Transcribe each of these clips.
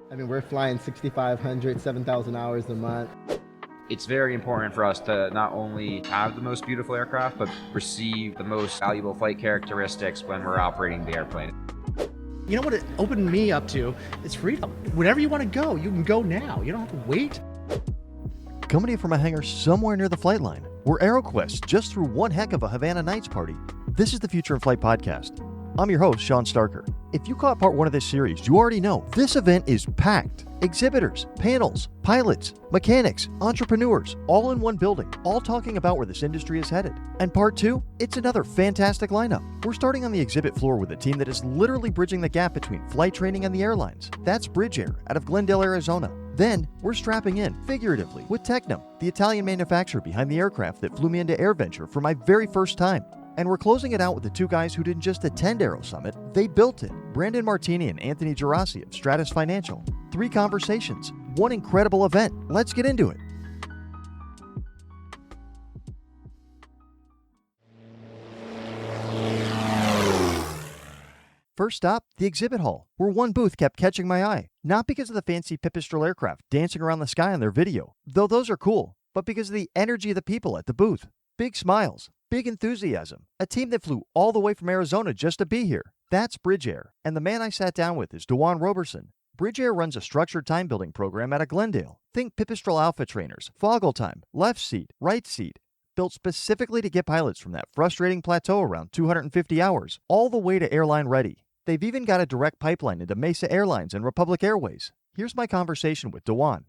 I mean, we're flying 6,500, 7,000 hours a month. It's very important for us to not only have the most beautiful aircraft, but receive the most valuable flight characteristics when we're operating the airplane. You know what it opened me up to is freedom. Whenever you want to go, you can go now. You don't have to wait. Coming to you from a hangar somewhere near the flight line, where AeroQuest just threw one heck of a Havana Nights party. This is the Future in Flight podcast. I'm your host, Shawn Staerker. If you caught part one of this series, you already know this event is packed. Exhibitors, panels, pilots, mechanics, entrepreneurs, all in one building, all talking about where this industry is headed. And part two, it's another fantastic lineup. We're starting on the exhibit floor with a team that is literally bridging the gap between flight training and the airlines. That's Bridgeair out of Glendale, Arizona. Then, we're strapping in, figuratively, with Tecnam, the Italian manufacturer behind the aircraft that flew me into AirVenture for my very first time. And we're closing it out with the two guys who didn't just attend AeroSummit, they built it. Brandon Martini and Anthony Gerasi of Stratus Financial. 3 conversations, one incredible event. Let's get into it. First stop, the exhibit hall, where one booth kept catching my eye. Not because of the fancy Pipistrel aircraft dancing around the sky on their video, though those are cool, but because of the energy of the people at the booth. Big smiles, big enthusiasm, a team that flew all the way from Arizona just to be here. That's Bridgeair, and the man I sat down with is DeWuan Roberson. Bridgeair runs a structured time building program out of Glendale. Think Pipistrel Alpha Trainers, Foggle time, left seat, right seat. Built specifically to get pilots from that frustrating plateau around 250 hours, all the way to airline ready. They've even got a direct pipeline into Mesa Airlines and Republic Airways. Here's my conversation with DeWuan.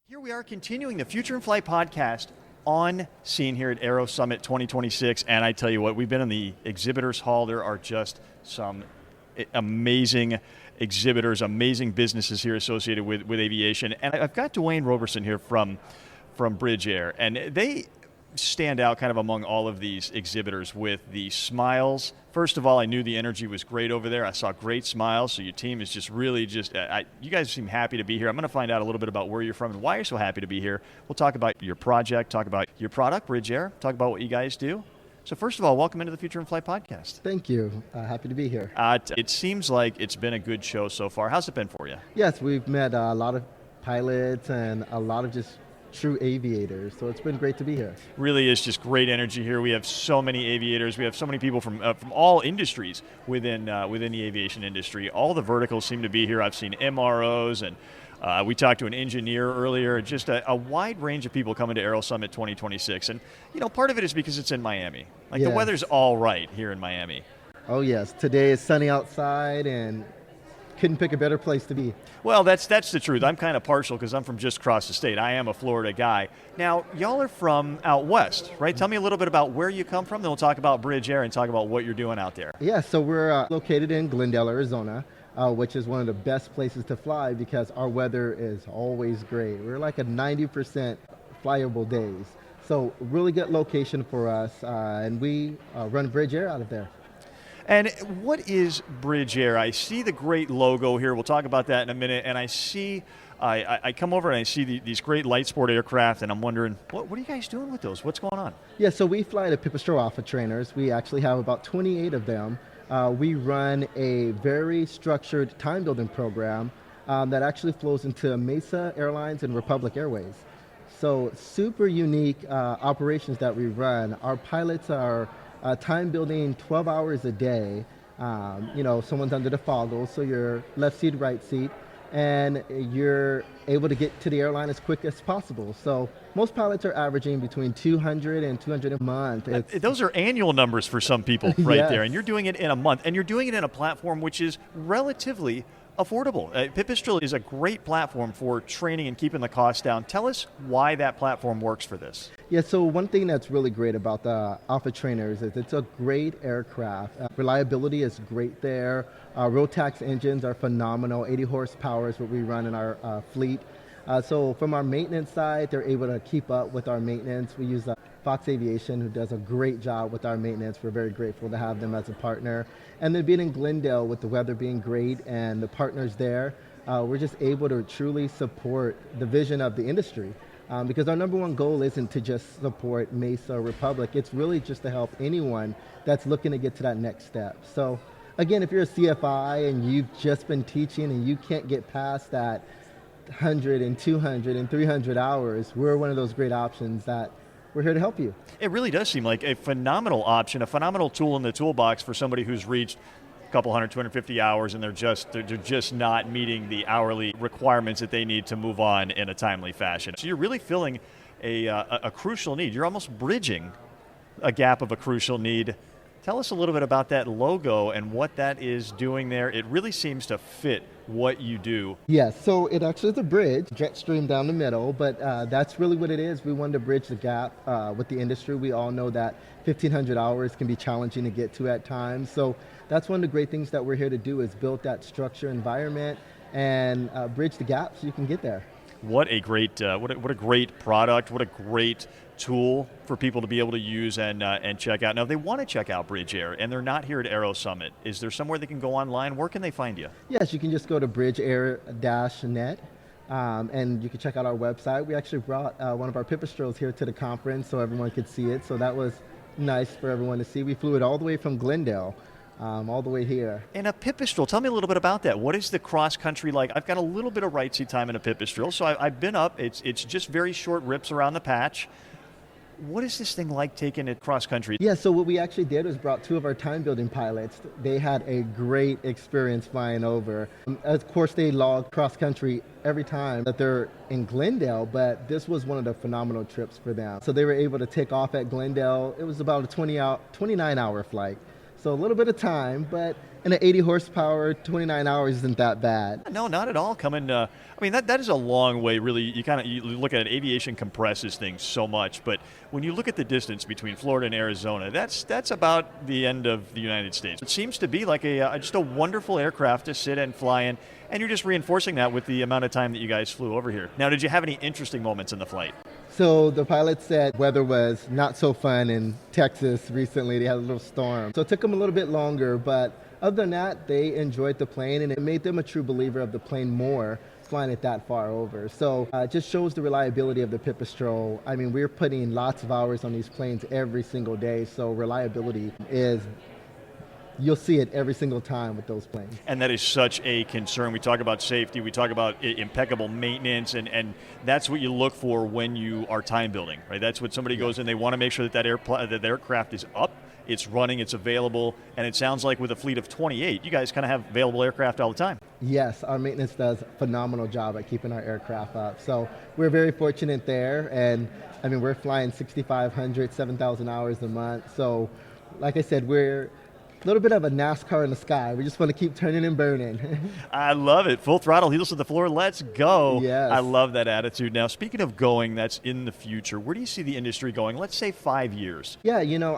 Here we are continuing the Future in Flight podcast on scene here at AeroSummit 2026, and I tell you what, we've been in the exhibitors hall. There are just some amazing exhibitors, amazing businesses here associated with aviation, and I've got DeWuan Roberson here from Bridgeair, and they stand out kind of among all of these exhibitors with the smiles. First of all, I knew the energy was great over there. I saw great smiles, so your team is just really you guys seem happy to be here. I'm going to find out a little bit about where you're from and why you're so happy to be here. We'll talk about your project, talk about your product, Bridgeair, talk about what you guys do. So first of all, welcome into the Future in Flight podcast. Thank you. Happy to be here. It seems like it's been a good show so far. How's it been for you? Yes, we've met a lot of pilots and a lot of just true aviators, so it's been great to be here. Really is just great energy here. We have so many aviators. We have so many people from all industries within the aviation industry. All the verticals seem to be here. I've seen MROs, and we talked to an engineer earlier. Just a wide range of people coming to AeroSummit 2026. And, part of it is because it's in Miami. Yes. The weather's all right here in Miami. Oh, yes. Today is sunny outside, and couldn't pick a better place to be. Well, that's the truth. I'm kind of partial because I'm from just across the state. I am a Florida guy. Now, y'all are from out west, right? Tell me a little bit about where you come from, then we'll talk about Bridgeair and talk about what you're doing out there. Yeah, so we're located in Glendale, Arizona, which is one of the best places to fly because our weather is always great. We're like a 90% flyable days. So really good location for us, and we run Bridgeair out of there. And what is Bridgeair? I see the great logo here. We'll talk about that in a minute. And I see, I come over and I see these great light sport aircraft, and I'm wondering, what are you guys doing with those? What's going on? Yeah, so we fly the Pipistrel Alpha Trainers. We actually have about 28 of them. We run a very structured time building program that actually flows into Mesa Airlines and Republic Airways. So super unique operations that we run. Our pilots are time building 12 hours a day. Someone's under the foggle, so you're left seat, right seat, and you're able to get to the airline as quick as possible. So most pilots are averaging between 200 and 200 a month. Those are annual numbers for some people right Yes. there, and you're doing it in a month, and you're doing it in a platform which is relatively affordable. Pipistrel is a great platform for training and keeping the costs down. Tell us why that platform works for this. Yeah, so one thing that's really great about the Alpha Trainers is it's a great aircraft. Reliability is great there. Rotax engines are phenomenal. 80 horsepower is what we run in our fleet. So from our maintenance side, they're able to keep up with our maintenance. We use Fox Aviation, who does a great job with our maintenance. We're very grateful to have them as a partner. And then being in Glendale with the weather being great and the partners there, we're just able to truly support the vision of the industry. Because our number one goal isn't to just support Mesa or Republic. It's really just to help anyone that's looking to get to that next step. So again, if you're a CFI and you've just been teaching and you can't get past that 100 and 200 and 300 hours, we're one of those great options that we're here to help you. It really does seem like a phenomenal option, a phenomenal tool in the toolbox for somebody who's reached a couple 100, 250 hours and they're just not meeting the hourly requirements that they need to move on in a timely fashion. So you're really filling a crucial need. You're almost bridging a gap of a crucial need. Tell us a little bit about that logo and what that is doing there. It really seems to fit what you do. Yes, so it actually is a bridge, jet stream down the middle, but that's really what it is. We wanted to bridge the gap with the industry. We all know that 1,500 hours can be challenging to get to at times. So that's one of the great things that we're here to do is build that structure environment and bridge the gap so you can get there. What a great what a great product, what a great tool for people to be able to use and check out. Now, if they want to check out Bridge Air and they're not here at AeroSummit, is there somewhere they can go online? Where can they find you? Yes, you can just go to bridgeair-net and you can check out our website. We actually brought one of our Pipistrels here to the conference so everyone could see it, so that was nice for everyone to see. We flew it all the way from Glendale. All the way here. And a Pipistrel, tell me a little bit about that. What is the cross country like? I've got a little bit of right seat time in a Pipistrel, so I've been up. It's just very short rips around the patch. What is this thing like taking it cross country? Yeah, so what we actually did was brought two of our time building pilots. They had a great experience flying over. Of course, they log cross country every time that they're in Glendale, but this was one of the phenomenal trips for them. So they were able to take off at Glendale. It was about a 29-hour flight. So a little bit of time, but in an 80 horsepower, 29 hours isn't that bad. No, not at all. Coming, I mean, that is a long way, really. You look at it, aviation compresses things so much, but when you look at the distance between Florida and Arizona, that's about the end of the United States. It seems to be like just a wonderful aircraft to sit and fly in, and you're just reinforcing that with the amount of time that you guys flew over here. Now, did you have any interesting moments in the flight? So the pilot said weather was not so fun in Texas recently. They had a little storm. So it took them a little bit longer, but other than that, they enjoyed the plane and it made them a true believer of the plane more, flying it that far over. So it just shows the reliability of the Pipistrel. I mean, we're putting lots of hours on these planes every single day, so reliability is, you'll see it every single time with those planes. And that is such a concern. We talk about safety, we talk about impeccable maintenance, and that's what you look for when you are time building, right? That's what somebody goes in, they want to make sure that the aircraft is up, it's running, it's available, and it sounds like with a fleet of 28, you guys kind of have available aircraft all the time. Yes, our maintenance does a phenomenal job at keeping our aircraft up. So we're very fortunate there, and I mean, we're flying 6,500, 7,000 hours a month. So like I said, we're a little bit of a NASCAR in the sky. We just want to keep turning and burning. I love it. Full throttle, heels to the floor, let's go. Yes. I love that attitude. Now, speaking of going, that's in the future. Where do you see the industry going? Let's say 5 years. Yeah, you know,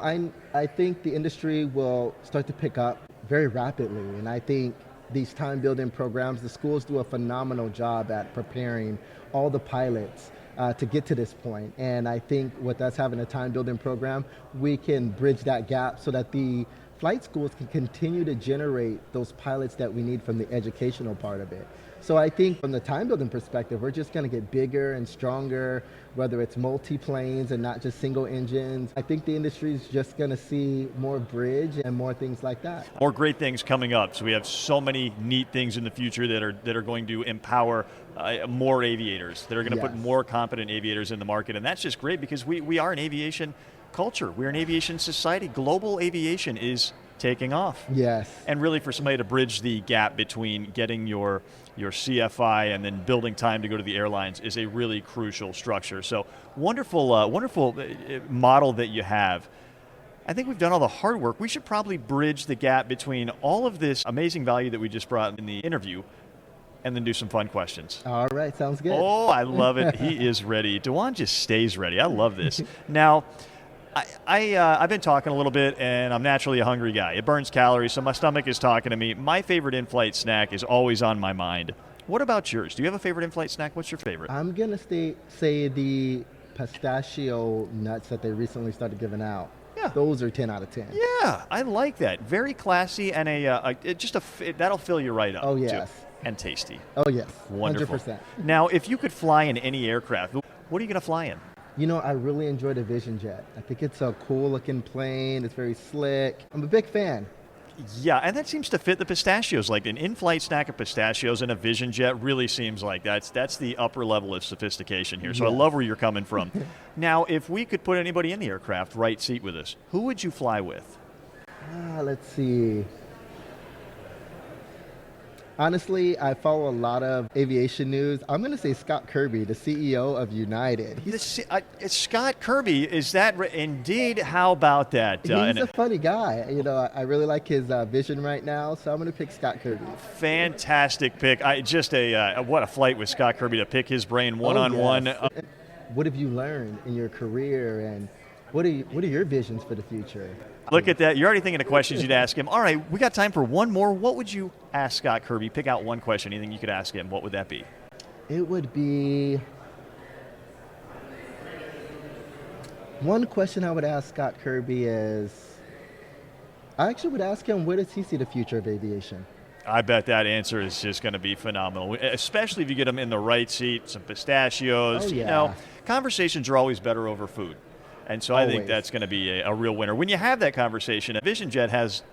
I think the industry will start to pick up very rapidly. And I think these time building programs, the schools do a phenomenal job at preparing all the pilots to get to this point. And I think with us having a time building program, we can bridge that gap so that the flight schools can continue to generate those pilots that we need from the educational part of it. So I think from the time building perspective, we're just going to get bigger and stronger, whether it's multi-planes and not just single engines. I think the industry is just going to see more bridge and more things like that. More great things coming up. So we have so many neat things in the future that are going to empower more aviators, that are going to put more competent aviators in the market. And that's just great because we are an aviation culture. We're an aviation society. Global aviation is taking off. Yes. And really for somebody to bridge the gap between getting your CFI and then building time to go to the airlines is a really crucial structure. So wonderful model that you have. I think we've done all the hard work. We should probably bridge the gap between all of this amazing value that we just brought in the interview and then do some fun questions. All right, sounds good. Oh, I love it. He is ready. DeWuan just stays ready. I love this. Now, I've been talking a little bit, and I'm naturally a hungry guy. It burns calories, so my stomach is talking to me. My favorite in-flight snack is always on my mind. What about yours? Do you have a favorite in-flight snack? What's your favorite? I'm going to say the pistachio nuts that they recently started giving out. Yeah. Those are 10 out of 10. Yeah, I like that. Very classy, and that'll fill you right up. Oh, yes. Too. And tasty. Oh, yes. Wonderful. 100%. Now, if you could fly in any aircraft, what are you going to fly in? You know, I really enjoy the Vision Jet. I think it's a cool looking plane. It's very slick. I'm a big fan. Yeah, and that seems to fit the pistachios. Like an in-flight snack of pistachios in a Vision Jet really seems like that's the upper level of sophistication here. So I love where you're coming from. Now, if we could put anybody in the aircraft, right seat with us, who would you fly with? Let's see. Honestly, I follow a lot of aviation news. I'm going to say Scott Kirby, the CEO of United. It's Scott Kirby. Is that indeed? How about that? He's a funny guy. You know, I really like his vision right now, so I'm going to pick Scott Kirby. Fantastic pick. What a flight with Scott Kirby to pick his brain one-on-one. What have you learned in your career, and what are your visions for the future? Look at that. You're already thinking of questions you'd ask him. All right, we got time for one more. What would you ask Scott Kirby? Pick out one question, anything you could ask him. What would that be? It would be... One question I would ask Scott Kirby is... I actually would ask him, where does he see the future of aviation? I bet that answer is just going to be phenomenal, especially if you get him in the right seat, some pistachios. Oh, yeah. You know, conversations are always better over food. And so I think that's going to be a real winner. When you have that conversation, a Vision Jet has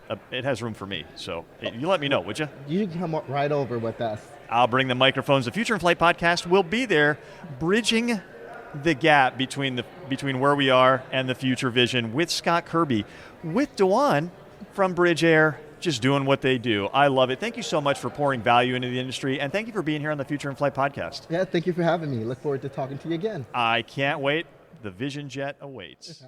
room for me. So you let me know, would you? You can come right over with us. I'll bring the microphones. The Future in Flight podcast will be there, bridging the gap between where we are and the future vision with Scott Kirby, with DeWuan from Bridge Air, just doing what they do. I love it. Thank you so much for pouring value into the industry, and thank you for being here on the Future in Flight podcast. Yeah, thank you for having me. Look forward to talking to you again. I can't wait. The Vision Jet awaits.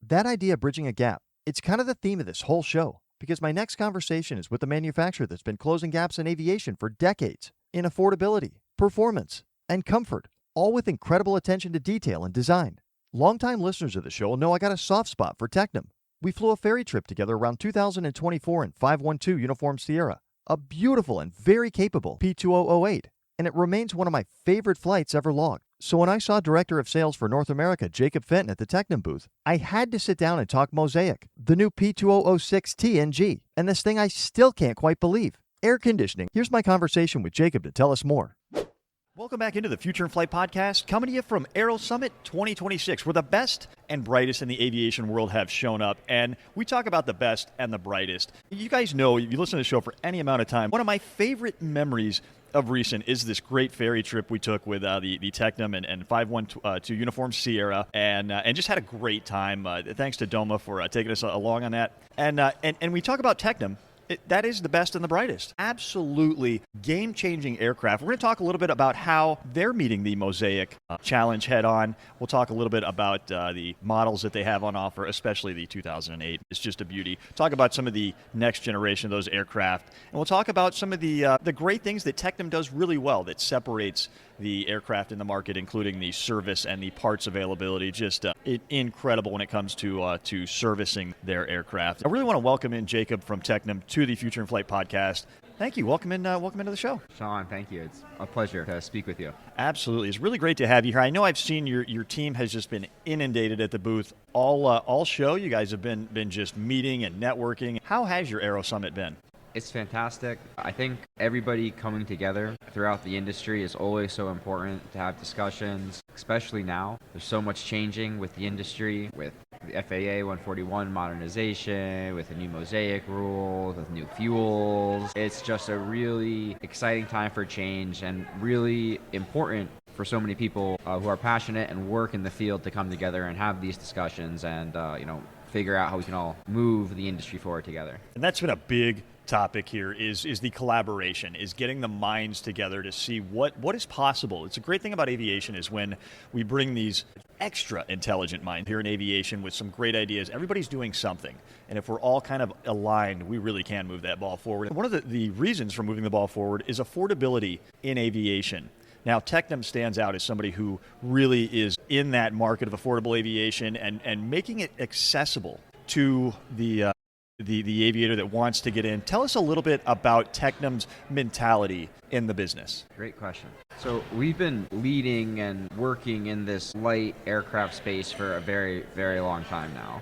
That idea, bridging a gap, it's kind of the theme of this whole show, because my next conversation is with a manufacturer that's been closing gaps in aviation for decades, in affordability, performance, and comfort, all with incredible attention to detail and design. Longtime listeners of the show will know I got a soft spot for Tecnam. We flew a ferry trip together around 2024 in 512 Uniform Sierra, a beautiful and very capable P2008. And it remains one of my favorite flights ever logged. So when I saw Director of Sales for North America, Jacob Fenton, at the Tecnam booth, I had to sit down and talk MOSAIC, the new P2006 TNG, and this thing I still can't quite believe. Air conditioning. Here's my conversation with Jacob to tell us more. Welcome back into the Future in Flight podcast, coming to you from AeroSummit 2026, where the best and brightest in the aviation world have shown up, and we talk about the best and the brightest. You guys know, if you listen to the show for any amount of time, one of my favorite memories of recent is this great ferry trip we took with the Tecnam and 512 Uniform Sierra, and just had a great time. Thanks to Doma for taking us along on that. And we talk about Tecnam. That is the best and the brightest. Absolutely game-changing aircraft. We're going to talk a little bit about how they're meeting the MOSAIC challenge head-on. We'll talk a little bit about the models that they have on offer, especially the 2008. It's just a beauty. Talk about some of the next generation of those aircraft. And we'll talk about some of the great things that Tecnam does really well that separates the aircraft in the market, including the service and the parts availability. Just incredible when it comes to servicing their aircraft. I really want to welcome in Jacob from Tecnam to the Future in Flight podcast. Thank you. Welcome into the show. Shawn, thank you. It's a pleasure to speak with you. Absolutely. It's really great to have you here. I know I've seen your team has just been inundated at the booth all show. You guys have been just meeting and networking. How has your AeroSummit been? It's fantastic. I think everybody coming together throughout the industry is always so important to have discussions, especially now. There's so much changing with the industry, with the FAA 141 modernization, with the new MOSAIC rules, with new fuels. It's just a really exciting time for change and really important for so many people who are passionate and work in the field to come together and have these discussions and figure out how we can all move the industry forward together. And that's been a big topic here is the collaboration, is getting the minds together to see what is possible. It's a great thing about aviation is when we bring these extra intelligent minds here in aviation with some great ideas, everybody's doing something. And if we're all kind of aligned, we really can move that ball forward. And one of the reasons for moving the ball forward is affordability in aviation. Now, Tecnam stands out as somebody who really is in that market of affordable aviation and making it accessible to the aviator that wants to get in. Tell us a little bit about Tecnam's mentality in the business. Great question. So we've been leading and working in this light aircraft space for a very, very long time now.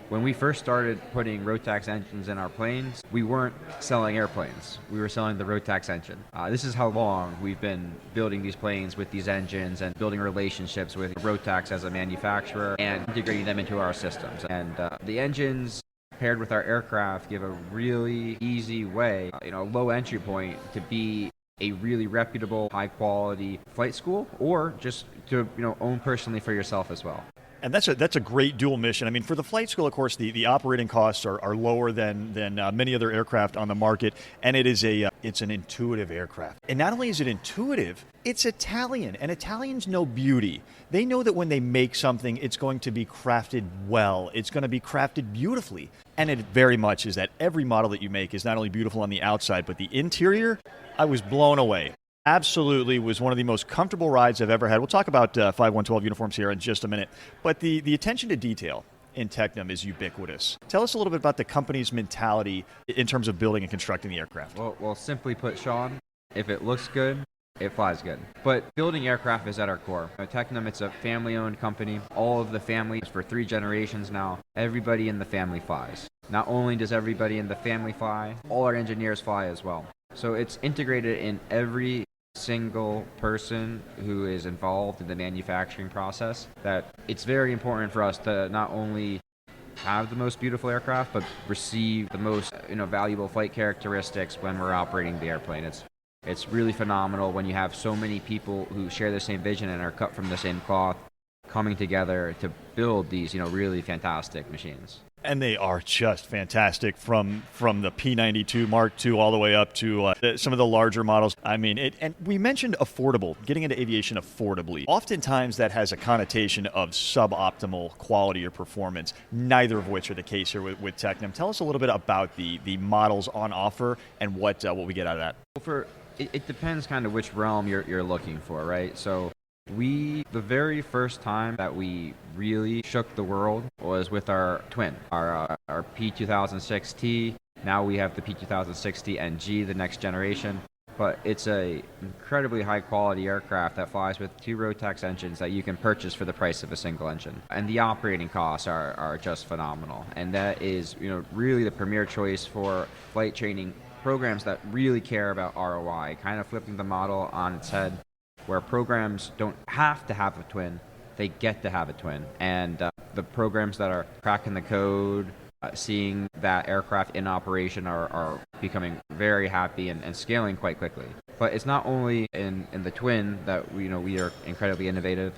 When we first started putting Rotax engines in our planes, we weren't selling airplanes. We were selling the Rotax engine. This is how long we've been building these planes with these engines and building relationships with Rotax as a manufacturer and integrating them into our systems. And the engines paired with our aircraft give a really easy way, low entry point to be a really reputable, high quality flight school, or just to own personally for yourself as well. And that's a great dual mission. I mean, for the flight school, of course, the operating costs are lower than many other aircraft on the market, and it's an intuitive aircraft. And not only is it intuitive, it's Italian, and Italians know beauty. They know that when they make something, it's going to be crafted well. It's going to be crafted beautifully. And it very much is that every model that you make is not only beautiful on the outside, but the interior, I was blown away. Absolutely was one of the most comfortable rides I've ever had. We'll talk about 5112 uniforms here in just a minute. But the attention to detail in Tecnam is ubiquitous. Tell us a little bit about the company's mentality in terms of building and constructing the aircraft. Well, simply put, Shawn, if it looks good, it flies good. But building aircraft is at our core. Tecnam, it's a family-owned company. All of the families for 3 generations now, everybody in the family flies. Not only does everybody in the family fly, all our engineers fly as well. So it's integrated in every single person who is involved in the manufacturing process, that it's very important for us to not only have the most beautiful aircraft, but receive the most valuable flight characteristics when we're operating the airplane. It's really phenomenal when you have so many people who share the same vision and are cut from the same cloth coming together to build these really fantastic machines. And they are just fantastic from the P92 Mark II all the way up to some of the larger models. I mean, and we mentioned affordable, getting into aviation affordably. Oftentimes that has a connotation of suboptimal quality or performance, neither of which are the case here with Tecnam. Tell us a little bit about the models on offer and what we get out of that. Well, it depends kind of which realm you're looking for, right? So the very first time that we really shook the world was with our twin, our P2006T. Now we have the P2006T NG, the next generation. But it's a incredibly high quality aircraft that flies with 2 Rotax engines that you can purchase for the price of a single engine. And the operating costs are just phenomenal. And that is really the premier choice for flight training programs that really care about ROI, kind of flipping the model on its head, where programs don't have to have a twin, they get to have a twin. And the programs that are cracking the code, seeing that aircraft in operation are becoming very happy and scaling quite quickly. But it's not only in the twin that we are incredibly innovative,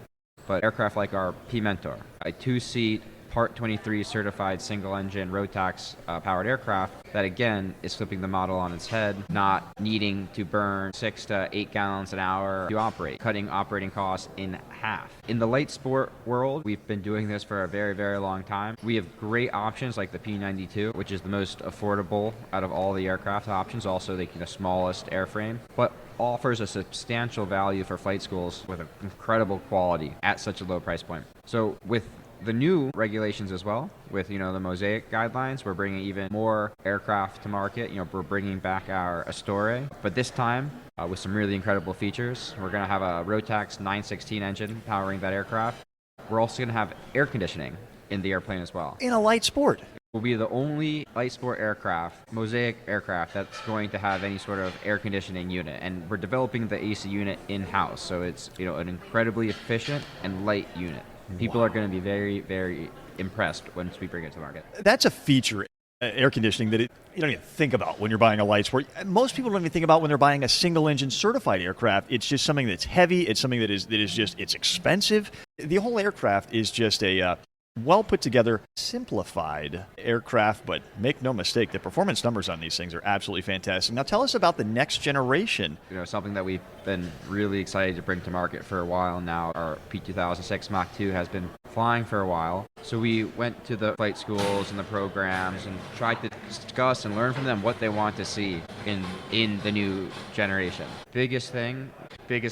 but aircraft like our P-Mentor, a 2-seat Part 23 certified single-engine Rotax-powered aircraft that, again, is flipping the model on its head, not needing to burn 6 to 8 gallons an hour to operate, cutting operating costs in half. In the light sport world, we've been doing this for a very, very long time. We have great options like the P92, which is the most affordable out of all the aircraft options, also the smallest airframe, but offers a substantial value for flight schools with an incredible quality at such a low price point. So with the new regulations as well, with the MOSAIC guidelines, we're bringing even more aircraft to market. We're bringing back our Astore, but this time with some really incredible features. We're going to have a Rotax 916 engine powering that aircraft. We're also going to have air conditioning in the airplane as well. In a light sport. Will be the only light sport aircraft, MOSAIC aircraft, that's going to have any sort of air conditioning unit. And we're developing the AC unit in-house, so it's an incredibly efficient and light unit. People are going to be very, very impressed once we bring it to market. That's a feature, air conditioning, that you don't even think about when you're buying a light sport. Most people don't even think about when they're buying a single-engine certified aircraft. It's just something that's heavy. It's something that is just, it's expensive. The whole aircraft is just a well put together, simplified aircraft, but make no mistake, the performance numbers on these things are absolutely fantastic. Now tell us about the next generation. Something that we've been really excited to bring to market for a while now. Our P2006 Mach 2 has been flying for a while. So we went to the flight schools and the programs and tried to discuss and learn from them what they want to see in the new generation. Biggest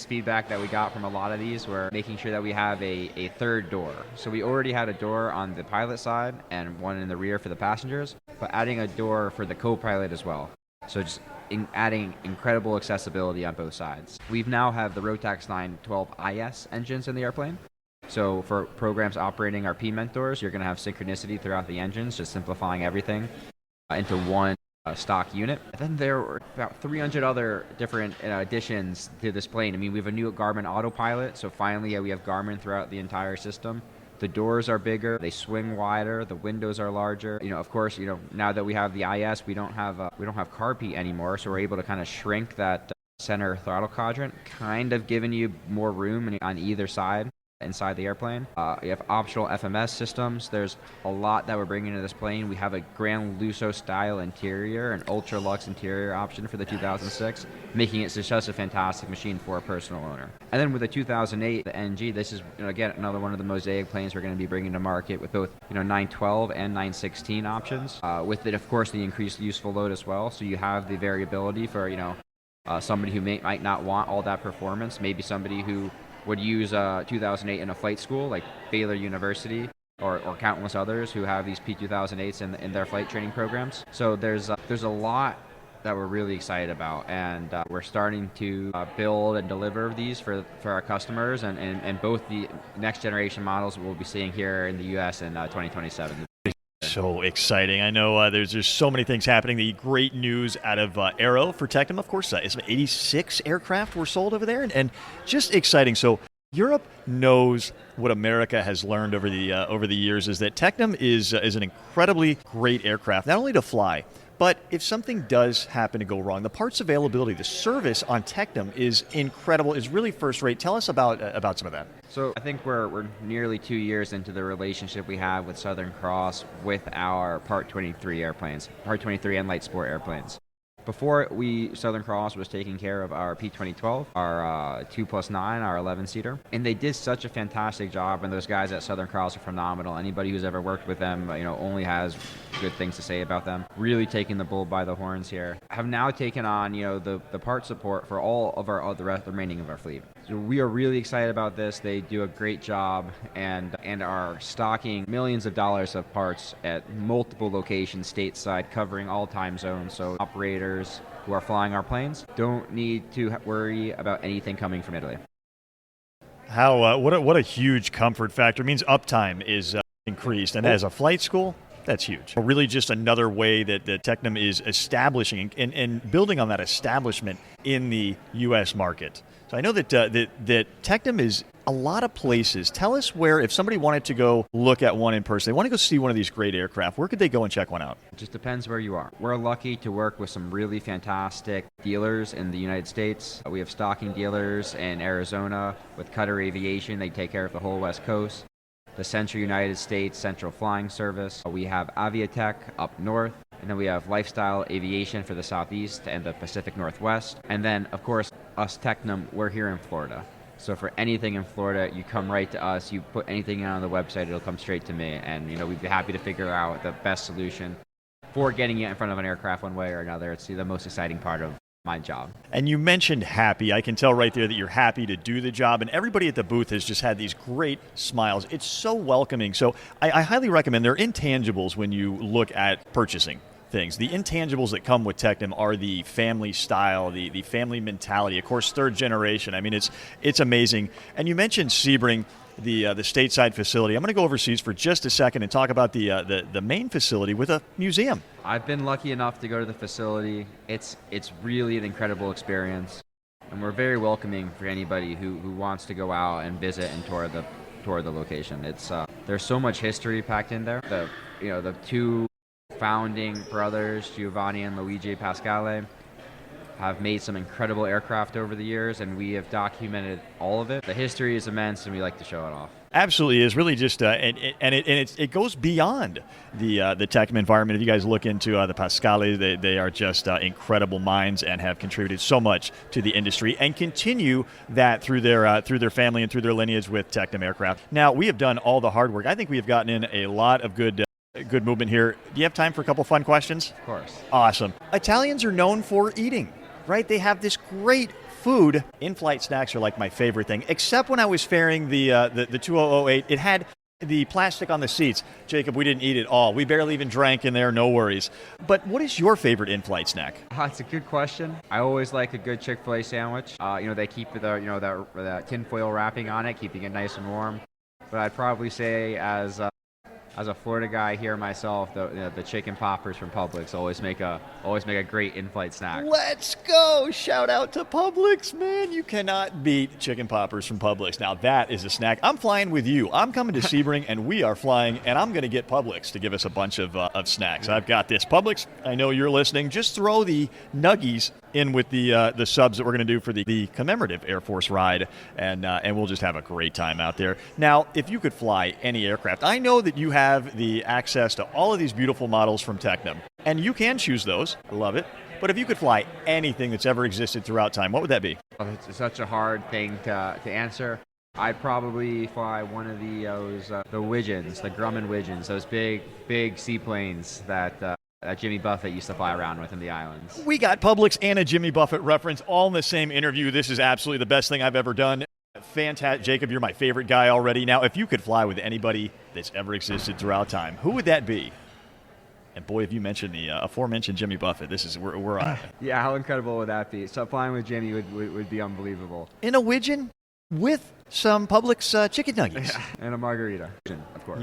feedback that we got from a lot of these were making sure that we have a third door. So we already had a door on the pilot side and one in the rear for the passengers, but adding a door for the co-pilot as well. So just adding incredible accessibility on both sides. We now have the Rotax 912 IS engines in the airplane. So for programs operating our P mentors, you're going to have synchronicity throughout the engines, just simplifying everything into one stock unit. And then there were about 300 other different additions to this plane. I mean, we have a new Garmin autopilot, so finally we have Garmin throughout the entire system. The doors are bigger, they swing wider, the windows are larger. Of course, now that we have the IS, we don't have carb heat anymore, so we're able to kind of shrink that center throttle quadrant, kind of giving you more room on either side inside the airplane. You have optional FMS systems. There's a lot that we're bringing to this plane. We have a Gran Lusso style interior, an ultra luxe interior option for the 2006, making it just a fantastic machine for a personal owner. And then with the 2008, the NG, this is again another one of the MOSAIC planes we're going to be bringing to market with both 912 and 916 options. With it, of course, the increased useful load as well. So you have the variability for somebody who might not want all that performance, maybe somebody who would use 2008 in a flight school like Baylor University or countless others who have these P2008s in their flight training programs. So there's a lot that we're really excited about, and we're starting to build and deliver these for our customers, and both the next generation models we'll be seeing here in the U.S. in 2027. So exciting. I know there's just so many things happening. The great news out of Aero for Tecnam, of course, is 86 aircraft were sold over there, and just exciting. So Europe knows what America has learned over the years is that Tecnam is an incredibly great aircraft, not only to fly, but if something does happen to go wrong, the parts availability, the service on Tecnam is incredible, is really first rate. Tell us about some of that. So I think we're nearly 2 years into the relationship we have with Southern Cross with our Part 23 airplanes, Part 23 and light sport airplanes. Before Southern Cross was taking care of our P2012, our 2+9, our 11-seater, and they did such a fantastic job. And those guys at Southern Cross are phenomenal. Anybody who's ever worked with them, only has good things to say about them. Really taking the bull by the horns here. Have now taken on, the part support for all of the remaining of our fleet. So we are really excited about this. They do a great job and are stocking millions of dollars of parts at multiple locations stateside, covering all time zones. So operators who are flying our planes don't need to worry about anything coming from Italy. What a huge comfort factor. It means uptime is increased, and as a flight school, that's huge. Really just another way that Tecnam is establishing and building on that establishment in the U.S. market. So I know that Tecnam is a lot of places. Tell us where, if somebody wanted to go look at one in person, they want to go see one of these great aircraft, where could they go and check one out? It just depends where you are. We're lucky to work with some really fantastic dealers in the United States. We have stocking dealers in Arizona with Cutter Aviation. They take care of the whole West Coast. The Central United States Central Flying Service. We have Aviatech up north, and then we have Lifestyle Aviation for the Southeast and the Pacific Northwest. And then, of course, us Tecnam, we're here in Florida. So for anything in Florida, you come right to us. You put anything on the website, it'll come straight to me. And, we'd be happy to figure out the best solution for getting it in front of an aircraft one way or another. It's the most exciting part of my job. And you mentioned happy. I can tell right there that you're happy to do the job, and everybody at the booth has just had these great smiles. It's so welcoming. So I highly recommend. There are intangibles when you look at purchasing things. The intangibles that come with Tecnam are the family style, the family mentality. Of course, third generation. I mean, it's amazing. And you mentioned Sebring, the stateside facility. I'm going to go overseas for just a second and talk about the main facility with a museum. I've been lucky enough to go to the facility. It's really an incredible experience, and we're very welcoming for anybody who wants to go out and visit and tour the location. It's there's so much history packed in there. The two founding brothers, Giovanni and Luigi Pasquale, have made some incredible aircraft over the years, and we have documented all of it. The history is immense, and we like to show it off. Absolutely is. Really just it goes beyond the Tecnam environment. If you guys look into the Pasquale, they are just incredible minds and have contributed so much to the industry and continue that through their family and through their lineage with Tecnam aircraft. Now, we have done all the hard work. I think we have gotten in a lot of good movement here. Do you have time for a couple fun questions? Of course. Awesome. Italians are known for eating, right? They have this great food. In-flight snacks are like my favorite thing, except when I was ferrying the 2008. It had the plastic on the seats. Jacob, we didn't eat it all. We barely even drank in there, no worries. But what is your favorite in-flight snack? It's a good question. I always like a good Chick-fil-A sandwich. They keep that tinfoil wrapping on it, keeping it nice and warm. but I'd probably say as a Florida guy here myself, the chicken poppers from Publix always make a great in-flight snack. Let's go! Shout out to Publix, man. You cannot beat chicken poppers from Publix. Now that is a snack. I'm flying with you. I'm coming to Sebring, and we are flying, and I'm going to get Publix to give us a bunch of snacks. I've got this. Publix, I know you're listening. Just throw the nuggies in with the subs that we're going to do for the commemorative Air Force ride, and we'll just have a great time out there. Now, if you could fly any aircraft, I know that you have the access to all of these beautiful models from Tecnam, and you can choose those. I love it. But if you could fly anything that's ever existed throughout time, what would that be? It's such a hard thing to answer. I'd probably fly one of the Widgeons, the Grumman Widgeons, those big seaplanes that Jimmy Buffett used to fly around with in the islands. We got Publix and a Jimmy Buffett reference all in the same interview. This is absolutely the best thing I've ever done. Fantastic. Jacob, you're my favorite guy already. Now, if you could fly with anybody that's ever existed throughout time, who would that be? And boy, if you mentioned the aforementioned Jimmy Buffett, we're on. Yeah, how incredible would that be? So flying with Jimmy would be unbelievable. In a Widgeon with some Publix chicken nuggets. Yeah. And a margarita, of course.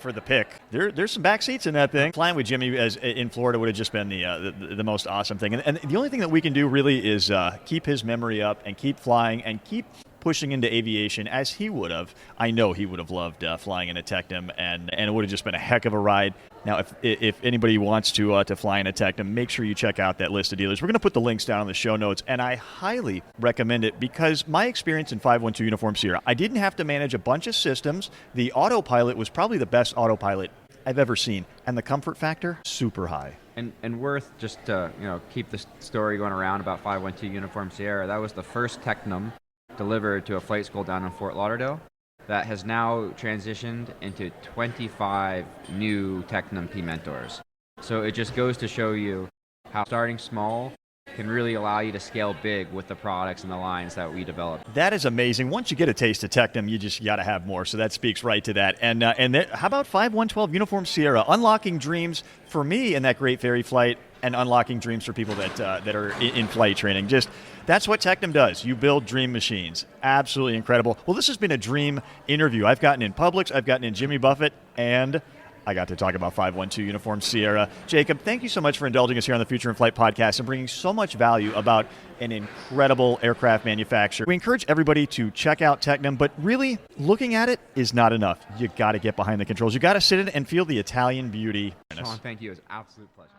For the pick. There's some back seats in that thing. Flying with Jimmy in Florida would have just been the most awesome thing. And the only thing that we can do really is keep his memory up and keep flying and keep pushing into aviation as he would have. I know he would have loved flying in a Tecnam, and it would have just been a heck of a ride. Now, if anybody wants to fly in a Tecnam, make sure you check out that list of dealers. We're going to put the links down in the show notes, and I highly recommend it because my experience in 512 Uniform Sierra, I didn't have to manage a bunch of systems. The autopilot was probably the best autopilot I've ever seen, and the comfort factor, super high. And worth just to keep the story going around about 512 Uniform Sierra, that was the first Tecnam delivered to a flight school down in Fort Lauderdale that has now transitioned into 25 new Tecnam P mentors. So it just goes to show you how starting small can really allow you to scale big with the products and the lines that we develop. That is amazing. Once you get a taste of Tecnam, you just got to have more. So that speaks right to that. And how about 5112 Uniform Sierra, unlocking dreams for me in that great ferry flight and unlocking dreams for people that are in flight training. Just that's what Tecnam does. You build dream machines. Absolutely incredible. Well, this has been a dream interview. I've gotten in Publix, I've gotten in Jimmy Buffett, and I got to talk about 512 Uniform Sierra. Jacob, thank you so much for indulging us here on the Future in Flight podcast and bringing so much value about an incredible aircraft manufacturer. We encourage everybody to check out Tecnam, but really looking at it is not enough. You got to get behind the controls. You got to sit in and feel the Italian beauty. Shawn, thank you. It was an absolute pleasure.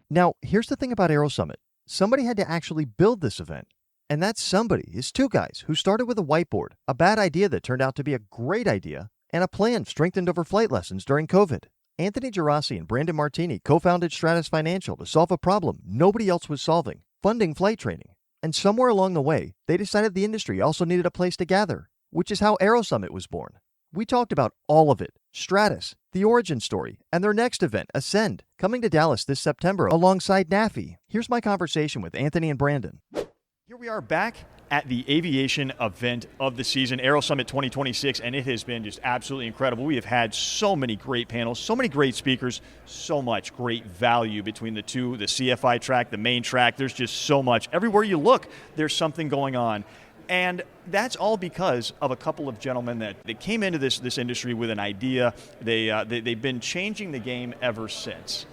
Now, here's the thing about AeroSummit. Somebody had to actually build this event. And that somebody is two guys who started with a whiteboard, a bad idea that turned out to be a great idea, and a plan strengthened over flight lessons during COVID. Anthony Gerasi and Brandon Martini co-founded Stratus Financial to solve a problem nobody else was solving, funding flight training. And somewhere along the way, they decided the industry also needed a place to gather, which is how AeroSummit was born. We talked about all of it, Stratus, the origin story, and their next event, Ascend, coming to Dallas this September alongside NAFI. Here's my conversation with Anthony and Brandon. Here we are back at the aviation event of the season, AeroSummit 2026, and it has been just absolutely incredible. We have had so many great panels, so many great speakers, so much great value between the two, the CFI track, the main track. There's just so much. Everywhere you look, there's something going on. And that's all because of a couple of gentlemen that came into this industry with an idea. They've been changing the game ever since.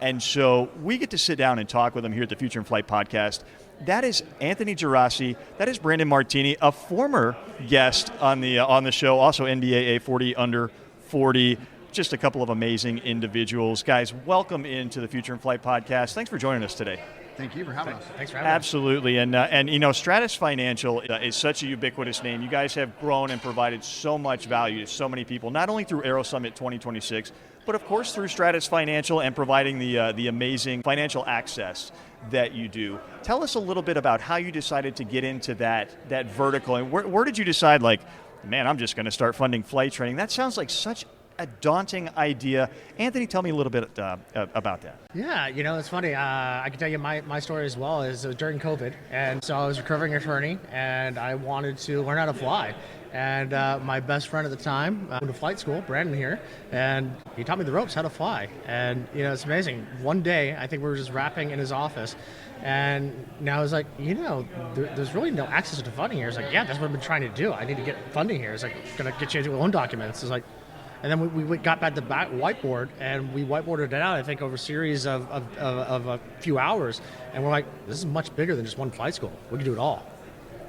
And so we get to sit down and talk with them here at the Future in Flight podcast. That is Anthony Gerasi. That is Brandon Martini, a former guest on the show, also NDAA 40 under 40. Just a couple of amazing individuals. Guys, welcome into the Future in Flight podcast. Thanks for joining us today. Thank you for having us. Thanks for having us. Absolutely. And Stratus Financial is such a ubiquitous name. You guys have grown and provided so much value to so many people, not only through AeroSummit 2026, but of course through Stratus Financial and providing the amazing financial access that you do. Tell us a little bit about how you decided to get into that vertical, and where did you decide, like, man, I'm just going to start funding flight training? That sounds like such a daunting idea. Anthony, tell me a little bit about that. Yeah, it's funny. I can tell you my story as well. Is during COVID, and so I was a recovering attorney, and I wanted to learn how to fly. And my best friend at the time went to flight school, Brandon here, and he taught me the ropes, how to fly. And it's amazing. One day, I think we were just rapping in his office, and now it's like, there's really no access to funding here. It's like, yeah, that's what I've been trying to do. I need to get funding here. It's like, gonna get you into loan documents. It's like, and then we got back the back whiteboard, and we whiteboarded it out, I think, over a series of a few hours. And we're like, this is much bigger than just one flight school. We can do it all.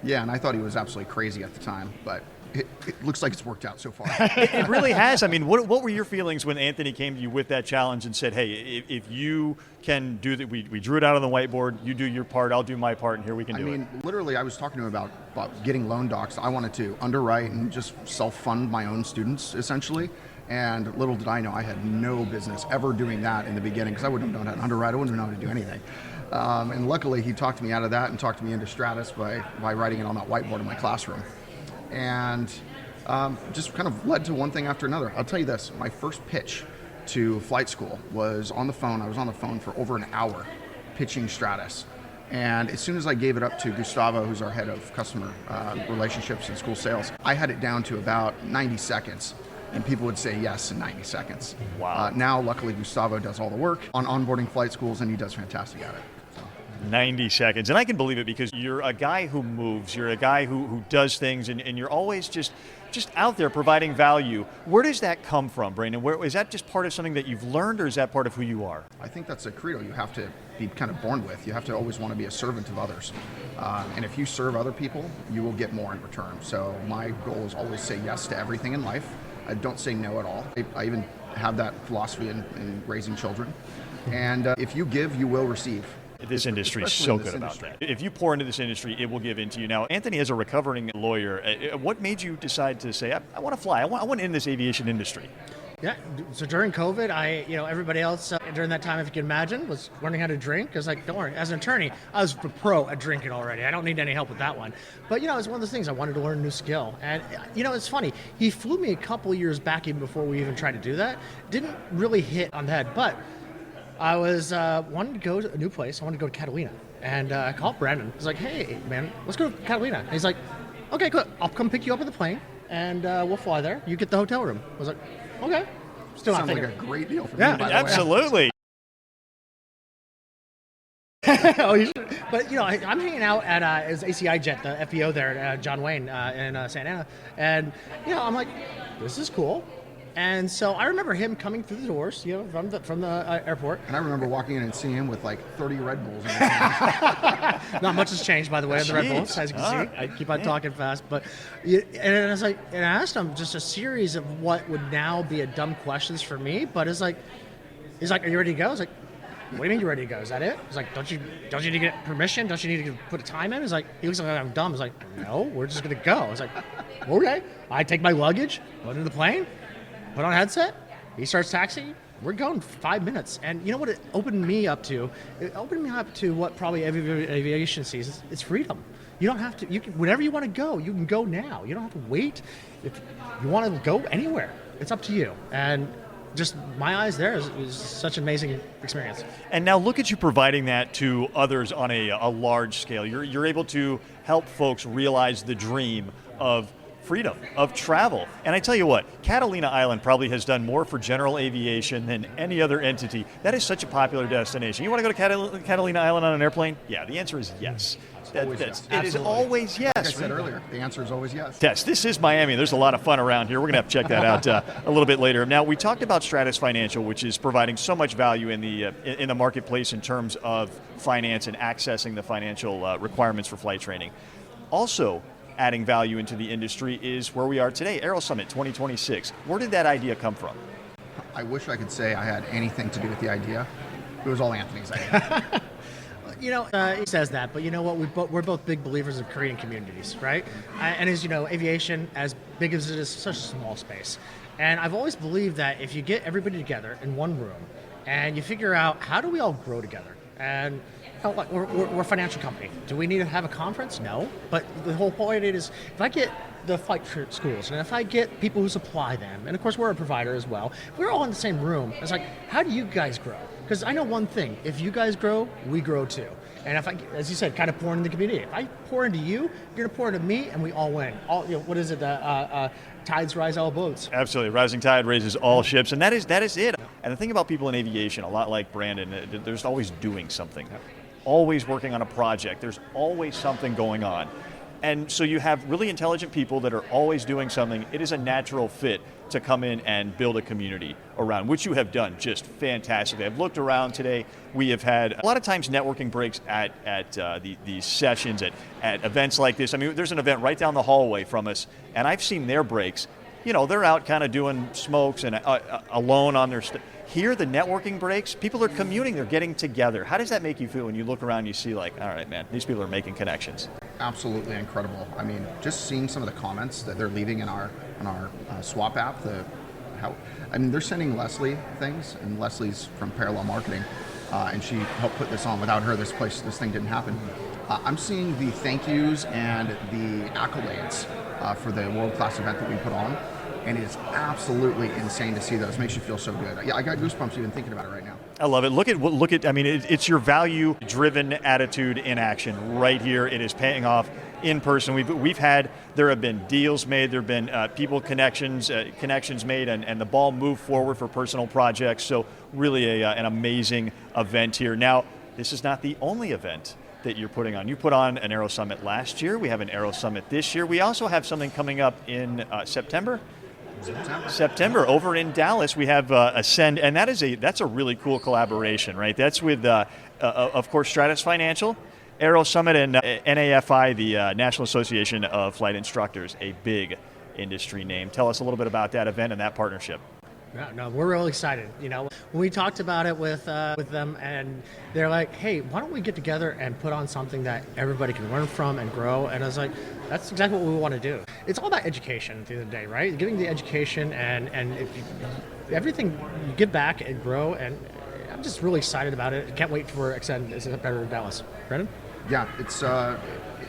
Yeah, and I thought he was absolutely crazy at the time, but it looks like it's worked out so far. It really has. I mean, what were your feelings when Anthony came to you with that challenge and said, hey, if you can do that, we drew it out on the whiteboard, you do your part, I'll do my part, and here we can do it. Literally, I was talking to him about getting loan docs. I wanted to underwrite and just self-fund my own students, essentially. And little did I know, I had no business ever doing that in the beginning, because I wouldn't have known how to underwrite, I wouldn't have known how to do anything. And luckily, he talked me out of that and talked me into Stratus by writing it on that whiteboard in my classroom. And just kind of led to one thing after another. I'll tell you this, my first pitch to flight school was on the phone. I was on the phone for over an hour pitching Stratus. And as soon as I gave it up to Gustavo, who's our head of customer relationships and school sales, I had it down to about 90 seconds. And people would say yes in 90 seconds. Wow. Now, luckily, Gustavo does all the work on onboarding flight schools, and he does fantastic at it. 90 seconds. And I can believe it, because you're a guy who moves, you're a guy who does things, and you're always just out there providing value. Where does that come from, Brandon? Is that just part of something that you've learned, or is that part of who you are? I think that's a credo you have to be kind of born with. You have to always want to be a servant of others. And if you serve other people, you will get more in return. So my goal is always say yes to everything in life. I don't say no at all. I even have that philosophy in raising children. And if you give, you will receive. This industry is so good about that. If you pour into this industry, it will give into you. Now, Anthony, as a recovering lawyer, what made you decide to say, I want to fly, I want in this aviation industry? Yeah, so during COVID, everybody else during that time, if you can imagine, was learning how to drink. I was like, don't worry, as an attorney, I was a pro at drinking already. I don't need any help with that one. But, it was one of those things, I wanted to learn a new skill. And, it's funny, he flew me a couple years back even before we even tried to do that. Didn't really hit on the head, but I was wanting to go to a new place. I wanted to go to Catalina. And I called Brandon. I was like, hey, man, let's go to Catalina. And he's like, okay, cool. I'll come pick you up on the plane, and we'll fly there. You get the hotel room. I was like, okay. Still Sounds not like a great deal for me, yeah, by the absolutely. Oh, you should. But I'm hanging out at his ACI jet, the FBO there at John Wayne in Santa Ana, and I'm like, this is cool. And so I remember him coming through the doors, from the airport. And I remember walking in and seeing him with like 30 Red Bulls in his hand. Not much has changed, by the way, on the Red Bulls, as you can see. I keep on talking fast, but and I was like, and I asked him just a series of what would now be a dumb questions for me, but he's like, are you ready to go? I was like, what do you mean you're ready to go? Is that it? He's like, don't you need to get permission? Don't you need to put a time in? He's like, he looks like I'm dumb. I was like, no, we're just gonna go. I was like, okay. I take my luggage, go into the plane, put on a headset, he starts taxiing, we're going 5 minutes. And you know what it opened me up to? It opened me up to what probably every aviation sees. It's freedom. You don't have to, you can, whenever you want to go, you can go now. You don't have to wait. If you want to go anywhere, it's up to you. And just my eyes there is such an amazing experience. And now look at you providing that to others on a large scale. You're able to help folks realize the dream of freedom, of travel. And I tell you what, Catalina Island probably has done more for general aviation than any other entity. That is such a popular destination. You want to go to Catalina Island on an airplane? Yeah, the answer is yes. It is always yes. Like I said earlier, the answer is always yes. Yes, this is Miami. There's a lot of fun around here. We're going to have to check that out a little bit later. Now, we talked about Stratus Financial, which is providing so much value in the marketplace in terms of finance and accessing the financial requirements for flight training. Also, adding value into the industry is where we are today, AeroSummit 2026. Where did that idea come from? I wish I could say I had anything to do with the idea. It was all Anthony's idea. He says that, but you know what? We're both big believers of Korean communities, right? And as you know, aviation, as big as it is, such a small space. And I've always believed that if you get everybody together in one room and you figure out how do we all grow together, And like, we're a financial company. Do we need to have a conference? No. But the whole point is, if I get the flight schools, and if I get people who supply them, and of course we're a provider as well, if we're all in the same room, it's like, how do you guys grow? Because I know one thing, if you guys grow, we grow too. And if I, as you said, kind of pour into the community. If I pour into you, you're gonna pour into me, and we all win. What is it? Tides rise all boats. Absolutely, rising tide raises all ships, and that is it. And the thing about people in aviation, a lot like Brandon, there's always doing something, always working on a project. There's always something going on. And so you have really intelligent people that are always doing something. It is a natural fit to come in and build a community around, which you have done just fantastically. I've looked around today. We have had a lot of times networking breaks at these sessions, at events like this. I mean, there's an event right down the hallway from us, and I've seen their breaks. You know, they're out kind of doing smokes and alone on their Here, the networking breaks, people are communing, they're getting together. How does that make you feel when you look around and you see like, all right, man, these people are making connections? Absolutely incredible. I mean, just seeing some of the comments that they're leaving in our swap app, they're sending Leslie things, and Leslie's from Parallel Marketing, and she helped put this on. Without her, this thing didn't happen. I'm seeing the thank yous and the accolades for the world-class event that we put on, and it's absolutely insane to see those. It makes you feel so good. Yeah, I got goosebumps even thinking about it right now. I love it. Look at. I mean, it's your value-driven attitude in action right here. It is paying off in person. There have been deals made. There have been connections made, and the ball moved forward for personal projects. So really an amazing event here. Now, this is not the only event that you're putting on. You put on an AeroSummit last year. We have an AeroSummit this year. We also have something coming up in September over in Dallas. We have Ascend, and that's a really cool collaboration, right? That's with of course Stratus Financial, AeroSummit, and NAFI, the National Association of Flight Instructors, a big industry name. Tell us a little bit about that event and that partnership. No, we're really excited. You know, when we talked about it with them, and they're like, "Hey, why don't we get together and put on something that everybody can learn from and grow?" And I was like, "That's exactly what we want to do." It's all about education at the end of the day, right? Giving the education and everything you give back and grow. And I'm just really excited about it. Can't wait for Extend in Dallas. Brandon? Yeah,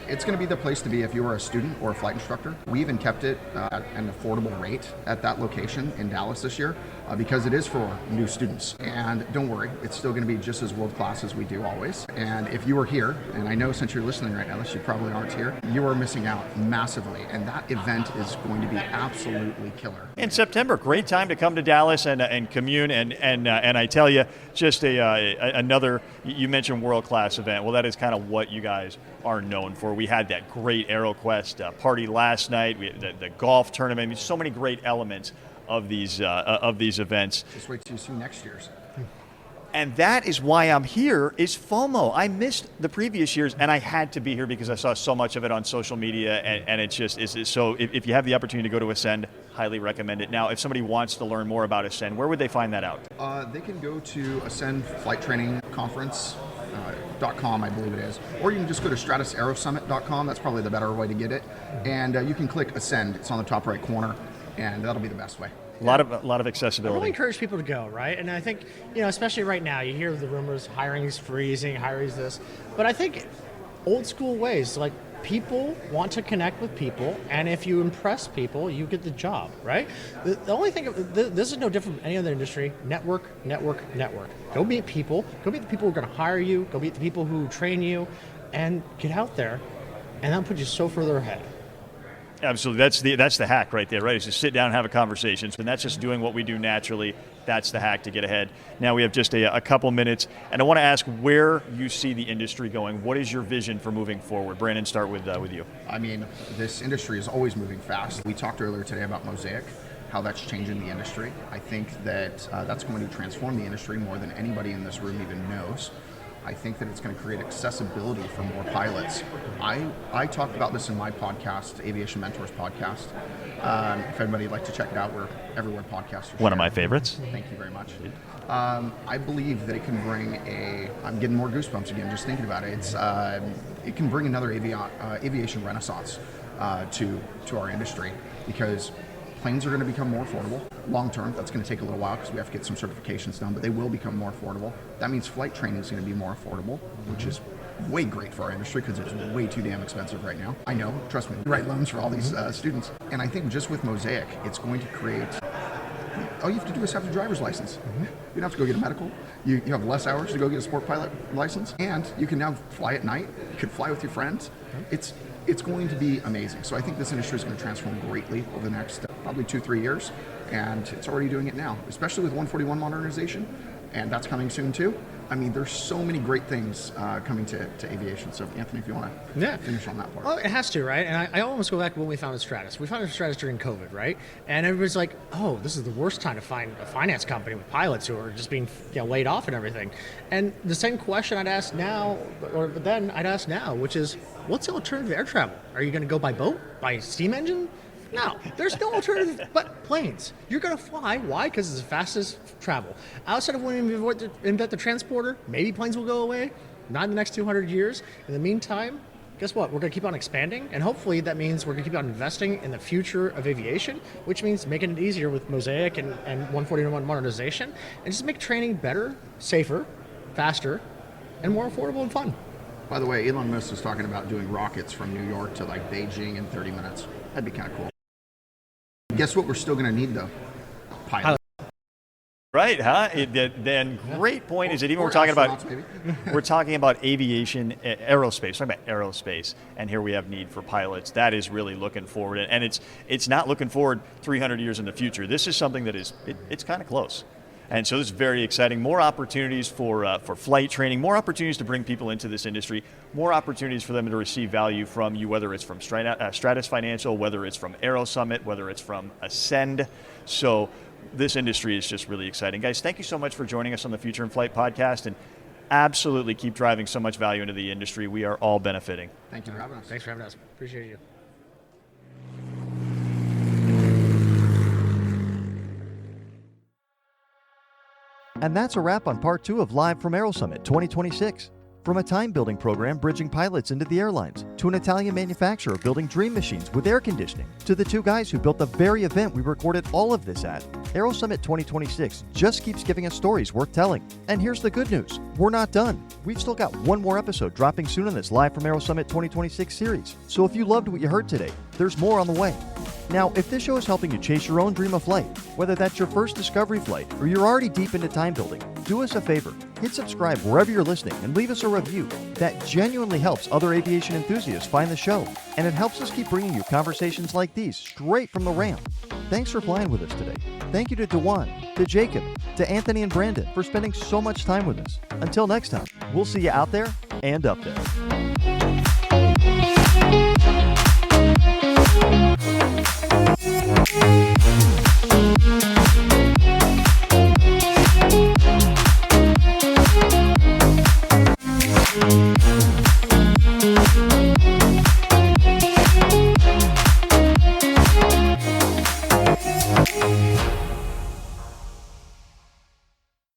it's going to be the place to be if you are a student or a flight instructor. We even kept it at an affordable rate at that location in Dallas this year because it is for new students. And don't worry, it's still going to be just as world-class as we do always. And if you are here, and I know since you're listening right now, unless you probably aren't here, you are missing out massively. And that event is going to be absolutely killer. In September, great time to come to Dallas and commune. And I tell you, just another, you mentioned world-class event. Well, that is kind of what you guys are known for. We had that great AeroQuest party last night. We had the golf tournament. I mean, so many great elements of these events. Just wait till you see next year's. And that is why I'm here, is FOMO. I missed the previous years, and I had to be here because I saw so much of it on social media, and it's so if you have the opportunity to go to Ascend, highly recommend it. Now, if somebody wants to learn more about Ascend, where would they find that out? They can go to Ascend Flight Training Conference. .com, I believe it is, or you can just go to stratusaerosummit.com. That's probably the better way to get it, and you can click Ascend. It's on the top right corner, and that'll be the best way. A lot of accessibility. I really encourage people to go, right? And I think, especially right now, you hear the rumors, hiring is freezing, hiring is this, but I think old school ways, like people want to connect with people, and if you impress people, you get the job, right? The only thing, this is no different from any other industry. Network. Go meet people. Go meet the people who are going to hire you. Go meet the people who train you, and get out there, and that'll put you so further ahead. Absolutely, that's the hack right there, right? Is to sit down and have a conversation, and that's just doing what we do naturally. That's the hack to get ahead. Now we have just a couple minutes, and I want to ask where you see the industry going. What is your vision for moving forward? Brandon, start with you. I mean, this industry is always moving fast. We talked earlier today about MOSAIC, how that's changing the industry. I think that that's going to transform the industry more than anybody in this room even knows. I think that it's going to create accessibility for more pilots. I talked about this in my podcast, Aviation Mentors podcast. If anybody would like to check it out, we're everywhere podcasts are one of my favorites. Thank you very much. I believe that it can bring I'm getting more goosebumps again just thinking about it. It can bring another aviation renaissance to our industry, because Planes are going to become more affordable. Long term, that's going to take a little while because we have to get some certifications done, but they will become more affordable. That means flight training is going to be more affordable, which is way great for our industry because it's way too damn expensive right now. I know, trust me, we write loans for all these students. And I think just with MOSAIC, it's going to create, all you have to do is have a driver's license. You don't have to go get a medical. You have less hours to go get a sport pilot license, and you can now fly at night. You can fly with your friends. It's going to be amazing. So I think this industry is going to transform greatly over the next probably 2-3 years, and it's already doing it now, especially with 141 modernization, and that's coming soon too. I mean, there's so many great things coming to aviation. So, Anthony, if you want to finish on that part. Well, it has to, right? And I almost go back to when we founded Stratus. We founded Stratus during COVID, right? And everybody's like, oh, this is the worst time to find a finance company with pilots who are just being laid off and everything. And the same question I'd ask now, or then I'd ask now, which is, what's the alternative to air travel? Are you going to go by boat, by steam engine? No, there's no alternative but planes. You're going to fly. Why? Because it's the fastest travel. Outside of when we invent the transporter, maybe planes will go away. Not in the next 200 years. In the meantime, guess what? We're going to keep on expanding, and hopefully that means we're going to keep on investing in the future of aviation, which means making it easier with MOSAIC and 141 modernization, and just make training better, safer, faster, and more affordable and fun. By the way, Elon Musk is talking about doing rockets from New York to like Beijing in 30 minutes. That'd be kind of cool. Guess what we're still going to need, though? Pilots. Right, huh? Then great point is that even we're talking about aviation, aerospace. Talking about aerospace, and here we have need for pilots. That is really looking forward, and it's not looking forward 300 years in the future. This is something that is it's kind of close. And so this is very exciting. More opportunities for flight training, more opportunities to bring people into this industry, more opportunities for them to receive value from you, whether it's from Stratus Financial, whether it's from AeroSummit, whether it's from Ascend. So this industry is just really exciting. Guys, thank you so much for joining us on the Future in Flight podcast, and absolutely keep driving so much value into the industry. We are all benefiting. Thank you for having us. Thanks for having us. Appreciate you. And that's a wrap on part 2 of Live from AeroSummit 2026. From a time-building program bridging pilots into the airlines, to an Italian manufacturer building dream machines with air conditioning, to the 2 guys who built the very event we recorded all of this at, AeroSummit 2026 just keeps giving us stories worth telling. And here's the good news. We're not done. We've still got one more episode dropping soon on this Live from AeroSummit 2026 series. So if you loved what you heard today, there's more on the way. Now, if this show is helping you chase your own dream of flight, whether that's your first discovery flight or you're already deep into time building, do us a favor. Hit subscribe wherever you're listening and leave us a review. That genuinely helps other aviation enthusiasts find the show, and it helps us keep bringing you conversations like these straight from the ramp. Thanks for flying with us today. Thank you to DeWuan, to Jacob, to Anthony and Brandon for spending so much time with us. Until next time, we'll see you out there and up there.